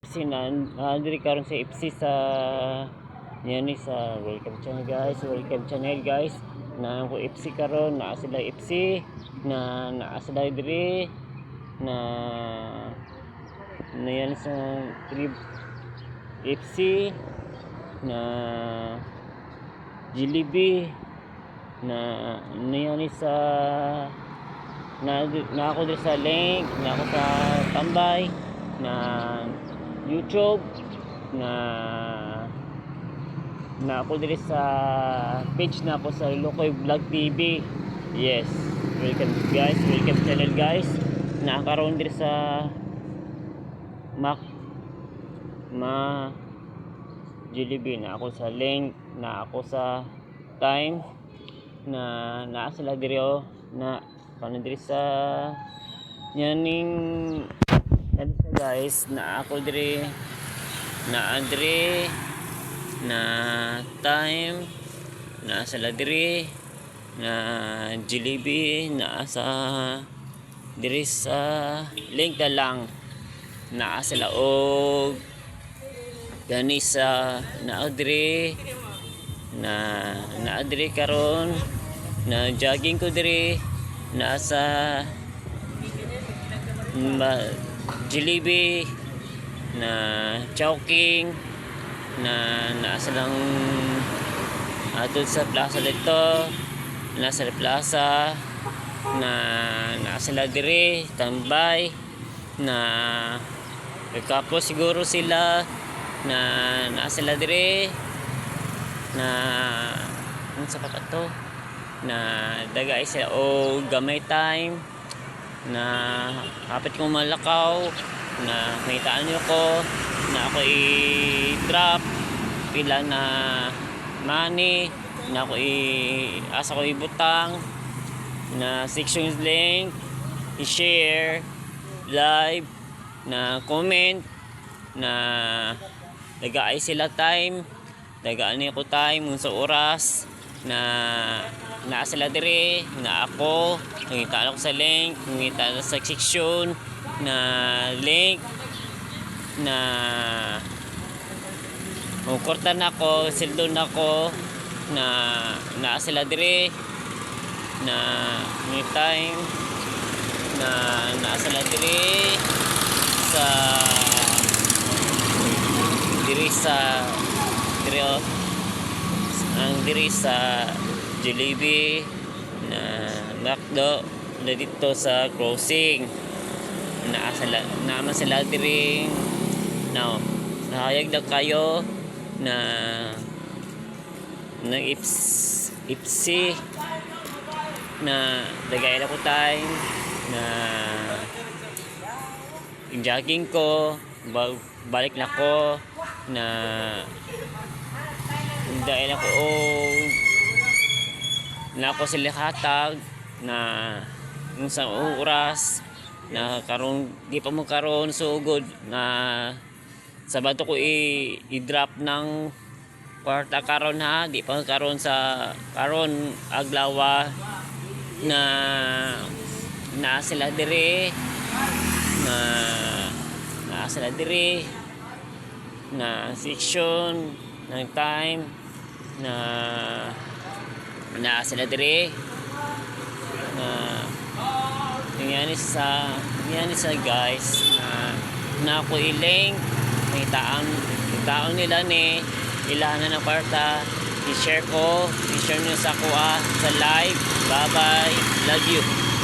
FC na diri karon sa FC sa yan sa welcome channel guys na ko FC karon na sila FC na naa sila diri na yan sa FC na Jollibee na yan sa na ako diri sa link na ako sa tambay na YouTube na ako diri sa page na ako sa Ilokoy Vlog TV. Yes, welcome channel guys. Nakakaroon diri sa Jollibee na ako sa link na ako sa time na sila diri na kano diri sa yaning guys na ako diri na Andre na time na sala diri na Jollibee na sa diri sa link na lang na sila og gani sa na Andre na Andre karon na jogging ko diri na sa Jollibee na Chowking na nasa lang atod sa plaza dito nasa plaza na nasa la diri tambay na kapos siguro sila na nasa la diri na sa pakato na dagay sila o gamay time na kapit kong malakaw na makitaan nyo ko na ako i-drop pila na money na ako asa ko ibutang na section link i-share live na comment na nag-aay sila time nagaan niya ko time sa oras na naa sila diri na ako nangita ako sa link nangita sa section na link na mukurtan ako sildon ako na naa sila diri na may time na naa sila diri sa diri sa Jollibee na McDo na dito sa crossing naman sila diri now nahayag na kayo na ng ipsi na dagay na ko time na jogging ko balik na ko na dahil ako na ako sila hatag na yung sa oras na karon di pa mo karon so good na sabado ko i-drop ng kwarta karon ha di pa karon sa karon aglawa na sila dire na sila dire na section ng time na sila dire na yan sa guys na ako i-link may taon nila ni ilahan na ng kwarta i-share nyo sa kuha sa live. Bye bye, love you.